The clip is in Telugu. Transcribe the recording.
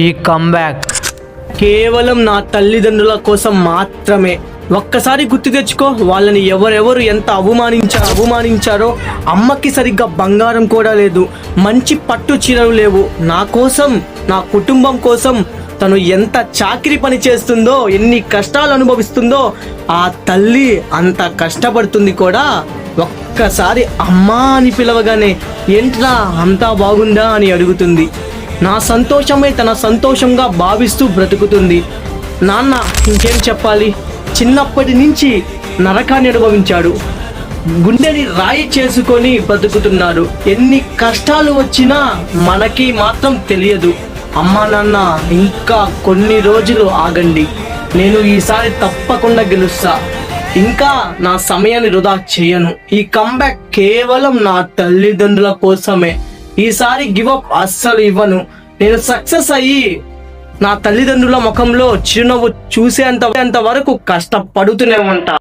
ఈ కంబ్యాక్ కేవలం నా తల్లిదండ్రుల కోసం మాత్రమే. ఒక్కసారి గుర్తు తెచ్చుకో, వాళ్ళని ఎవరెవరు ఎంత అవమానించారో. అమ్మకి సరిగ్గా బంగారం కూడా లేదు, మంచి పట్టు చీరలు లేవు. నా కోసం, నా కుటుంబం కోసం తను ఎంత చాకిరీ పని చేస్తుందో, ఎన్ని కష్టాలు అనుభవిస్తుందో. ఆ తల్లి అంత కష్టపడుతుంది కూడా. ఒక్కసారి అమ్మా అని పిలవగానే ఏంట్రా అంతా బాగుందా అని అడుగుతుంది. నా సంతోషమే తన సంతోషంగా భావిస్తూ బ్రతుకుతుంది. నాన్న ఇంకేం చెప్పాలి, చిన్నప్పటి నుంచి నరకాన్ని అనుభవించాడు, గుండెని రాయి చేసుకొని బ్రతుకుతున్నాడు. ఎన్ని కష్టాలు వచ్చినా మనకి మాత్రం తెలియదు. అమ్మా నాన్న ఇంకా కొన్ని రోజులు ఆగండి, నేను ఈసారి తప్పకుండా గెలుస్తా, ఇంకా నా సమయాన్ని వృధా చేయను. ఈ కంబ్యాక్ కేవలం నా తల్లిదండ్రుల కోసమే. ఈసారి గివప్ అస్సలు ఇవ్వను. నేను సక్సెస్ అయ్యి నా తల్లిదండ్రుల ముఖంలో చిరునవ్వు చూసేంత వరకు కష్టపడుతూనే ఉంటా.